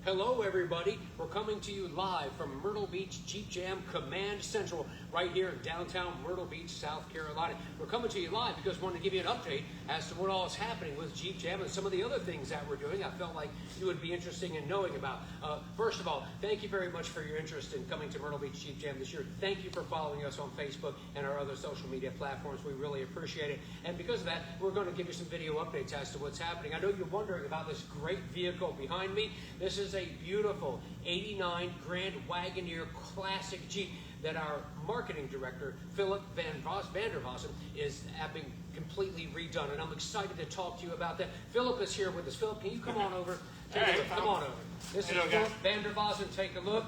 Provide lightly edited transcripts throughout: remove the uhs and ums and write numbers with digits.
Hello everybody, we're coming to you live from Myrtle Beach Jeep Jam Command Central right here in downtown Myrtle Beach, South Carolina. We're coming to you live because we want to give you an update as to what all is happening with Jeep Jam and some of the other things that we're doing. I felt like you would be interested in knowing about. First of all, thank you very much for your interest in coming to Myrtle Beach Jeep Jam this year. Thank you for following us on Facebook and our other social media platforms. We really appreciate it. And because of that, we're going to give you some video updates as to what's happening. I know you're wondering about this great vehicle behind me. This is a beautiful 89 Grand Wagoneer classic Jeep that our marketing director, Philip der Vossen, is having completely redone. And I'm excited to talk to you about that. Philip is here with us. Philip, can you come on over? Come on over. This is Philip der Vossen. Take a look.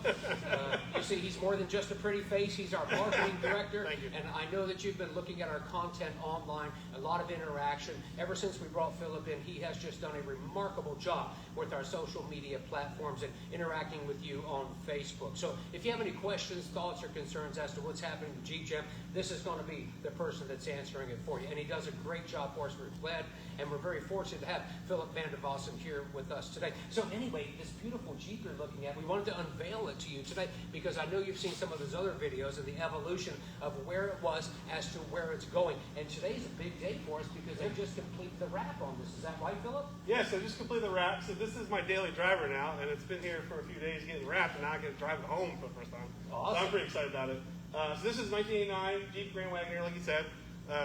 You see, he's more than just a pretty face. He's our marketing director. Thank you. And I know that you've been looking at our content online, a lot of interaction. Ever since we brought Philip in, he has just done a remarkable job with our social media platforms and interacting with you on Facebook. So if you have any questions, thoughts, or concerns as to what's happening with Jeep Jam, this is going to be the person that's answering it for you. And he does a great job for us. We're glad and we're very fortunate to have Philip der Vossen here with us today. So anyway, this beautiful Jeep you're looking at, we wanted to unveil it to you today because I know you've seen some of those other videos of the evolution of where it was as to where it's going. And today's a big day for us because they just completed the wrap on this. Is that right, Philip? Yeah, so just completed the wrap. So this is my daily driver now, and it's been here for a few days getting wrapped, and now I get to drive it home for the first time. Awesome. So I'm pretty excited about it. So this is 1989 Jeep Grand Wagoneer, like you said.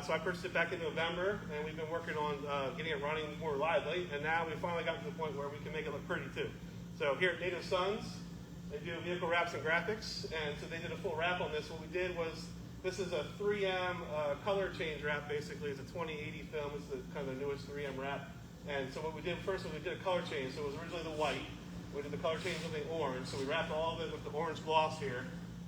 So I purchased it back in November, and we've been working on getting it running more reliably, and now we finally got to the point where we can make it look pretty too. So here at Native Sons, they do vehicle wraps and graphics, and so they did a full wrap on this. What we did was, this is a 3M color change wrap, basically. It's a 2080 film. It's the kind of the newest 3M wrap. And so what we did first was we did a color change. So it was originally the white. We did the color change with the orange. So we wrapped all of it with the orange gloss here.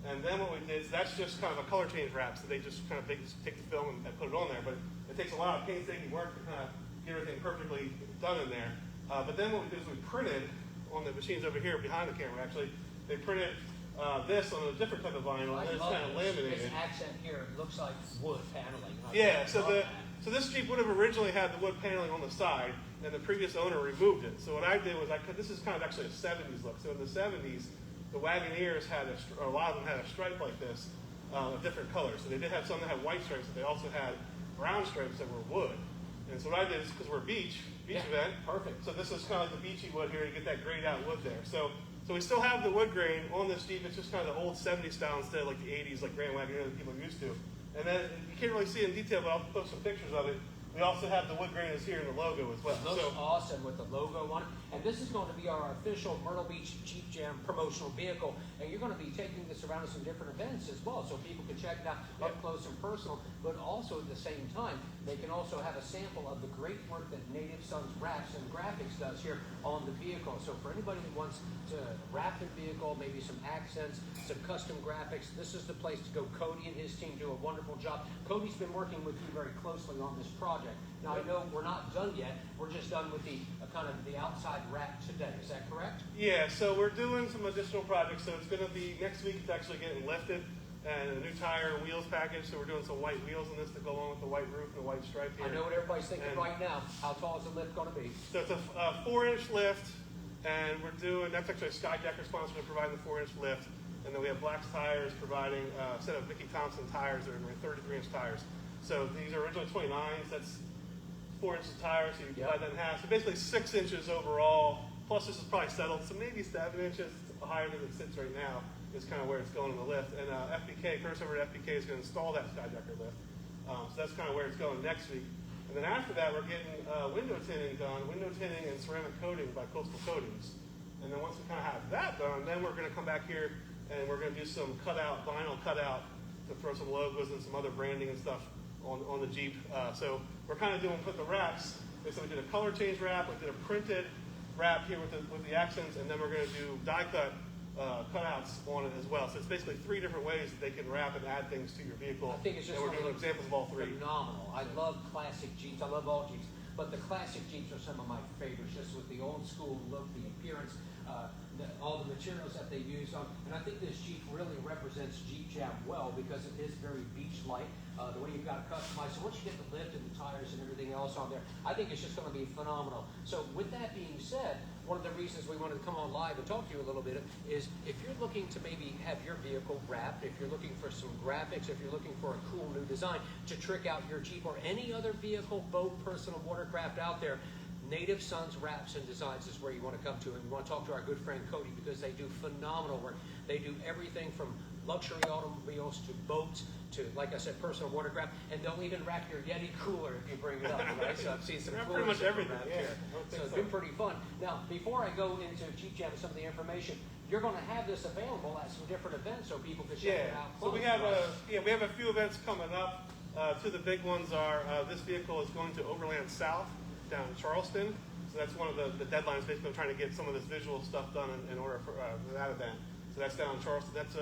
And then what we did is that's just kind of a color change wrap. So they just kind of take the film and put it on there. But it takes a lot of painstaking work to kind of get everything perfectly done in there. But then what we did is we printed on the machines over here behind the camera, actually. They printed this on a different type of vinyl, and it's kind of laminated. This accent here looks like wood paneling. Yeah, so this Jeep would have originally had the wood paneling on the side, and the previous owner removed it. So what I did was, this is kind of actually a 70s look. So in the 70s, the Wagoneers had a lot of them had a stripe like this, of different colors. So they did have some that had white stripes, but they also had brown stripes that were wood. And so what I did is, because we're a beach event, perfect. So this is kind of like the beachy wood here to get that grayed out wood there. So we still have the wood grain on this Jeep. It's just kind of the old 70s style instead of like the 80s, like Grand Wagoneer that people are used to. And then you can't really see it in detail, but I'll post some pictures of it. We also have the wood grain is here in the logo as well. It looks awesome with the logo on it. And this is going to be our official Myrtle Beach Jeep Jam promotional vehicle. And you're going to be taking this around to some different events as well, so people can check it out up close and personal. But also at the same time, they can also have a sample of the great work that Native Sons Wraps and Graphics does here on the vehicle. So for anybody that wants to wrap their vehicle, maybe some accents, some custom graphics, this is the place to go. Cody and his team do a wonderful job. Cody's been working with you very closely on this project. Now, I know we're not done yet. We're just done with the kind of the outside wrap today. Is that correct? Yeah, so we're doing some additional projects. So it's going to be next week. It's actually getting lifted and a new tire and wheels package. So we're doing some white wheels in this to go along with the white roof and the white stripe here. I know what everybody's thinking right now. How tall is the lift going to be? So it's a 4-inch lift, and that's actually a Skydecker sponsor providing the 4-inch lift. And then we have Black's Tires providing a set of Mickey Thompson tires that are 33-inch tires. So these are originally 29s. That's 4 inches of tires, so you divide that in half. So basically 6 inches overall, plus this is probably settled, so maybe 7 inches higher than it sits right now is kind of where it's going in the lift. And FBK, Curse over at FBK is going to install that Skydecker lift. So that's kind of where it's going next week. And then after that, we're getting window tinting done, window tinting and ceramic coating by Coastal Coatings. And then once we kind of have that done, then we're going to come back here and we're going to do some vinyl cutout to throw some logos and some other branding and stuff on the Jeep. So we're kind of put the wraps. So we did a color change wrap, we did a printed wrap here with the accents, and then we're going to do die cut cutouts on it as well. So it's basically 3 different ways that they can wrap and add things to your vehicle. I think it's just and we're doing examples of all 3. Phenomenal. I love classic Jeeps. I love all Jeeps. But the classic Jeeps are some of my favorites, just with the old school look, the appearance, all the materials that they use on. And I think this Jeep really represents Jeep Jam well because it is very beach-like, the way you've got it customized. So once you get the lift and the tires and everything else on there, I think it's just going to be phenomenal. So with that being said, one of the reasons we wanted to come on live and talk to you a little bit is if you're looking to maybe have your vehicle wrapped, if you're looking for some graphics, if you're looking for a cool new design to trick out your Jeep or any other vehicle, boat, personal watercraft out there, Native Sons Wraps and Designs is where you want to come to, and we want to talk to our good friend Cody because they do phenomenal work. They do everything from luxury automobiles to boats to, like I said, personal watercraft, and they'll even wrap your Yeti cooler if you bring it up, right? So I've seen some coolers pretty much everything here. So it's been pretty fun. Now, before I go into Jeep Jam and some of the information, you're going to have this available at some different events so people can check it out. So we have a few events coming up. Two of the big ones are this vehicle is going to Overland South down in Charleston. So that's one of the deadlines. Basically, I'm trying to get some of this visual stuff done in order for that event. So that's down in Charleston. That's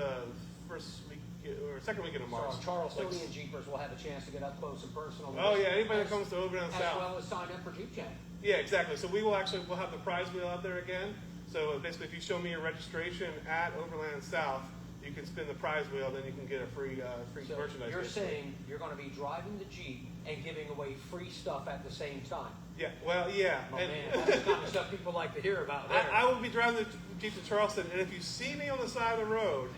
first week or second weekend of March. So Charlestonian Jeepers will have a chance to get up close and personal. Oh yeah, anybody that comes to Overland South. As well as sign up for Jeep Jam. Yeah, exactly. So we'll have the prize wheel out there again. So basically, if you show me your registration at Overland South, you can spin the prize wheel, then you can get a free So merchandise. you're saying you're going to be driving the Jeep and giving away free stuff at the same time. Yeah, well, yeah. Oh man, that's the kind of stuff people like to hear about there. I will be driving the Jeep to Charleston, and if you see me on the side of the road,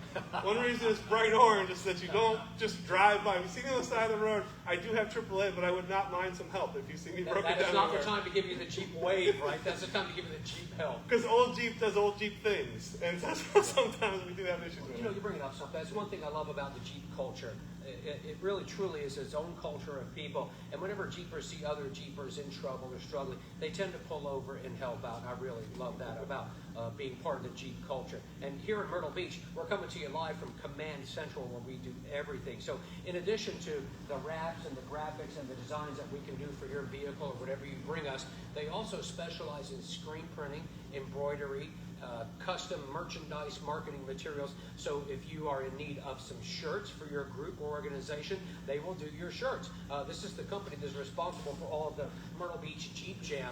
one reason it's bright orange is that you don't just drive by. If you see me on the side of the road, I do have AAA, but I would not mind some help if you see me broken down. That is not the time to give you the Jeep wave, right? That's the time to give you the Jeep help. Because old Jeep does old Jeep things, and sometimes we do have issues with it. You know, you're bringing up something. That's one thing I love about the Jeep culture. It really truly is its own culture of people. And whenever Jeepers see other Jeepers in trouble or struggling, they tend to pull over and help out. And I really love that about being part of the Jeep culture. And here in Myrtle Beach, we're coming to you live from Command Central where we do everything. So in addition to the wraps and the graphics and the designs that we can do for your vehicle or whatever you bring us, they also specialize in screen printing, embroidery, custom merchandise marketing materials. So if you are in need of some shirts for your group or organization, they will do your shirts. This is the company that's responsible for all of the Myrtle Beach Jeep Jam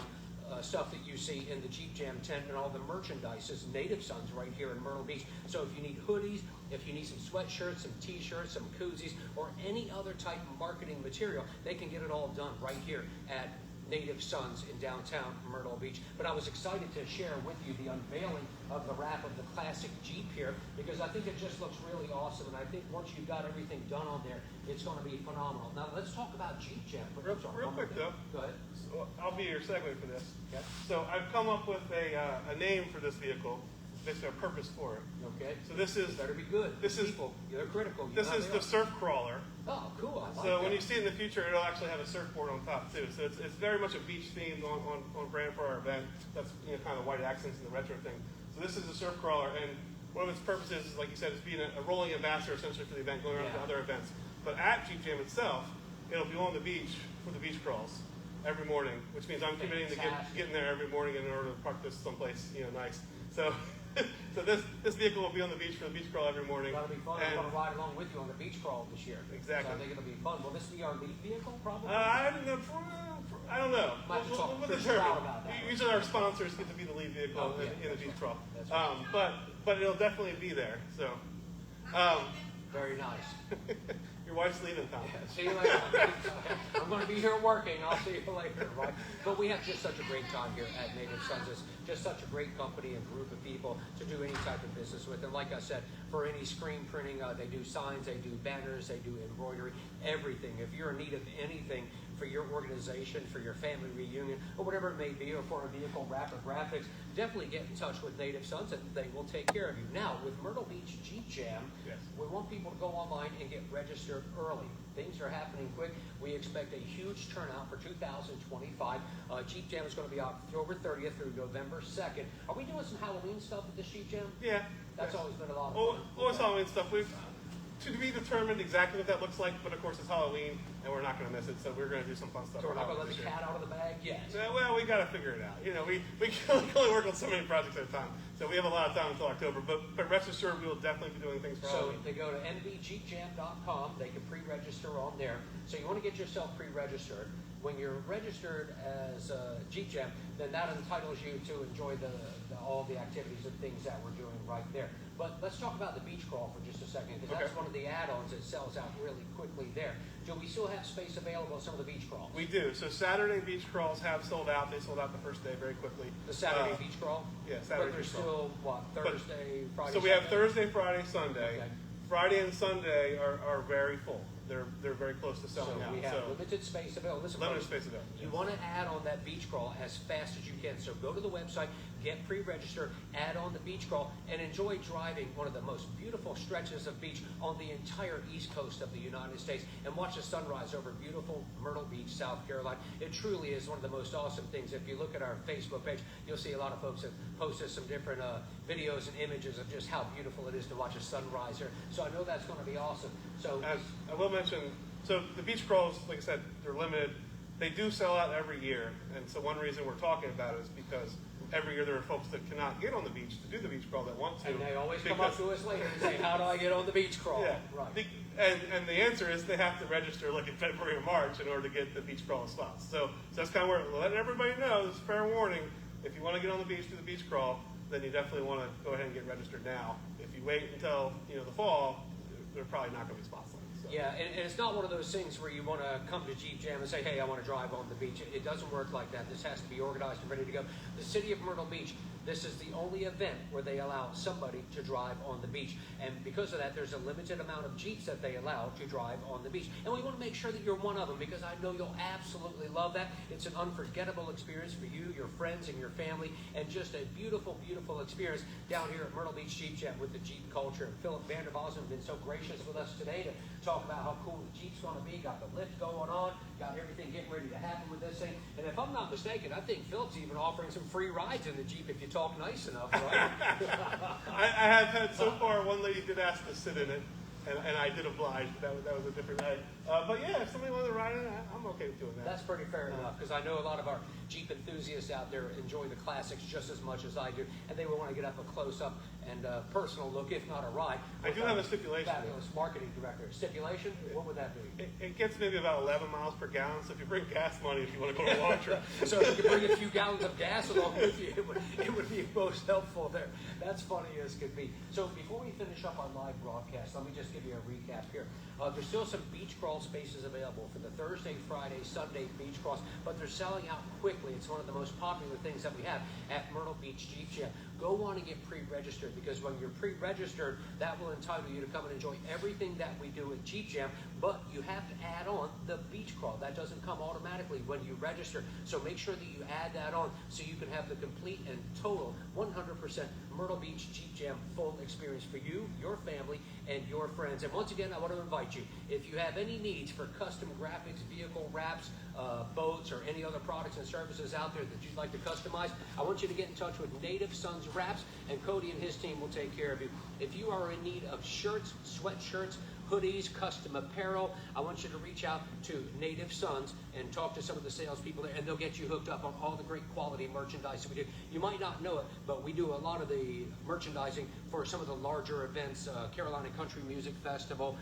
stuff that you see in the Jeep Jam tent, and all the merchandise is Native Sons right here in Myrtle Beach. So if you need hoodies, if you need some sweatshirts, some t-shirts, some koozies, or any other type of marketing material, they can get it all done right here at Native Sons in downtown Myrtle Beach. But I was excited to share with you the unveiling of the wrap of the classic Jeep here because I think it just looks really awesome, and I think once you've got everything done on there, it's going to be phenomenal. Now let's talk about Jeep Jam. Real quick though. Go ahead. So I'll be your segue for this. Okay. So I've come up with a name for this vehicle. Basically, a purpose for it. Okay. So this is better be good. This is people. They're critical. This is the surf crawler. Oh, cool. I like So that. when you see it in the future, it'll actually have a surfboard on top too. So it's very much a beach themed on brand for our event. That's kind of the white accents and the retro thing. So this is a surf crawler, and one of its purposes, like you said, is being a rolling ambassador essentially for the event, going around to other events. But at Jeep Jam itself, it'll be on the beach for the beach crawls every morning, which means I'm committing to getting there every morning in order to park this someplace nice. So. So this vehicle will be on the beach for the beach crawl every morning. That'll be fun. I'm going to ride along with you on the beach crawl this year. Exactly. So I think it'll be fun. Will this be our lead vehicle, probably? I don't know. We'll determine. About that. Usually our sponsors get to be the lead vehicle in the beach crawl. Right. But it'll definitely be there. So. Very nice. Your wife's leaving, Tom. Yeah, see you later. I'm going to be here working. I'll see you later, right? But we have just such a great time here at Native Sons. It's just such a great company and group of people to do any type of business with. And like I said, for any screen printing, they do signs, they do banners, they do embroidery, everything. If you're in need of anything for your organization, for your family reunion, or whatever it may be, or for a vehicle wrap or graphics, definitely get in touch with Native Sons and they will take care of you. Now, with Myrtle Beach Jeep Jam, we want people to go online and get registered early. Things are happening quick. We expect a huge turnout for 2025. Jeep Jam is going to be October 30th through November 2nd. Are we doing some Halloween stuff at this Jeep Jam? Yeah. That's always been a lot of fun. Always Halloween stuff. We've to be determined exactly what that looks like, but of course it's Halloween and we're not going to miss it, so we're going to do some fun stuff. So we're not going to let the cat out of the bag yet. Well, we got to figure it out. We can only work on so many projects at a time, so we have a lot of time until October. But rest assured, we will definitely be doing things for Halloween. So they go to mbjeepjam.com. They can pre-register on there. So you want to get yourself pre-registered. when you're registered as Jeep Jam, then that entitles you to enjoy all the activities and things that we're doing right there. But let's talk about the beach crawl for just a second, because that's one of the add-ons that sells out really quickly there. Do we still have space available on some of the beach crawls? We do. So Saturday beach crawls have sold out. They sold out the first day very quickly. The Saturday beach crawl? Yeah, Saturday But there's beach crawl. still, what, Thursday, Friday, So we have Thursday, Friday, Sunday. Okay. Friday and Sunday are very full. They're very close to So selling out. we have limited space available. Listen, limited folks, space available. you want to add on that beach crawl as fast as you can. So go to the website, get pre-registered, add on the beach crawl, and enjoy driving one of the most beautiful stretches of beach on the entire east coast of the United States, and watch the sunrise over beautiful Myrtle Beach, South Carolina. It truly is one of the most awesome things. If you look at our Facebook page, you'll see a lot of folks have posted some different videos and images of just how beautiful it is to watch a sunrise here. So I know that's going to be awesome. So As I will mention, so the beach crawls, like I said, they're limited. They do sell out every year, and so one reason we're talking about it is because every year there are folks that cannot get on the beach to do the beach crawl that want to. and they always come up to us later and say, how do I get on the beach crawl? Yeah, Right. and the answer is they have to register like in February or March in order to get the beach crawl spots. So that's kind of where we're letting everybody know. This is fair warning. If you want to get on the beach, do the beach crawl, then you definitely want to go ahead and get registered now. If you wait until the fall, they're probably not going to be spots left. So. Yeah, and it's not one of those things where you want to come to Jeep Jam and say, hey, I want to drive on the beach. It doesn't work like that. This has to be organized and ready to go. The city of Myrtle Beach, this is the only event where they allow somebody to drive on the beach. And because of that, there's a limited amount of Jeeps that they allow to drive on the beach. And we want to make sure that you're one of them, because I know you'll absolutely love that. It's an unforgettable experience for you, your friends, and your family, and just a beautiful, beautiful experience down here at Myrtle Beach Jeep Jam with the Jeep culture. And Philip Vander Vossen has been so gracious with us today to talk about how cool the Jeep's going to be, got the lift going on, got everything getting ready to happen with this thing. And if I'm not mistaken, I think Philip's even offering some free rides in the Jeep if you talk nice enough, right? I have had so far, one lady did ask to sit in it, and I did oblige. That was a different night. But yeah, if somebody wanted to ride in it, I'm okay with doing that. That's pretty fair enough, because I know a lot of our Jeep enthusiasts out there enjoy the classics just as much as I do, and they will want to get up a close-up and personal look, if not a ride. I do have a stipulation. Fabulous marketing director. Stipulation? What would that be? It gets maybe about 11 miles per gallon, so if you bring gas money, if you want to go to a long trip. So if you could bring a few gallons of gas along with you, it would be most helpful there. That's funny as could be. So before we finish up our live broadcast, let me just give you a recap here. There's still some beach crawl spaces available for the Thursday, Friday, Sunday beach crawls, but they're selling out quickly. It's one of the most popular things that we have at Myrtle Beach Jeep Jam. Go on and get pre-registered, because when you're pre-registered, that will entitle you to come and enjoy everything that we do at Jeep Jam, but you have to add on the beach crawl. That doesn't come automatically when you register, so make sure that you add that on so you can have the complete and total 100% Myrtle Beach Jeep Jam full experience for you, your family, and your friends. And once again, I want to invite you, if you have any needs for custom graphics, vehicle wraps, boats, or any other products and services out there that you'd like to customize, I want you to get in touch with Native Sons Wraps, and Cody and his team will take care of you. If you are in need of shirts, sweatshirts, hoodies, custom apparel, I want you to reach out to Native Sons and talk to some of the salespeople there, and they'll get you hooked up on all the great quality merchandise that we do. You might not know it, but we do a lot of the merchandising for some of the larger events, Carolina Country Music Festival.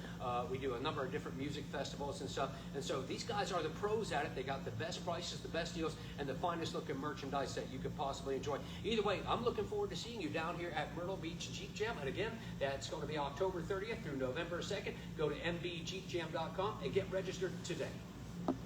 We do a number of different music festivals and stuff. And so these guys are the pros at it. They got the best prices, the best deals, and the finest looking merchandise that you could possibly enjoy. Either way, I'm looking forward to seeing you down here at Myrtle Beach Jeep Jam. And again, that's going to be October 30th through November 2nd. Go to mbjeepjam.com and get registered today.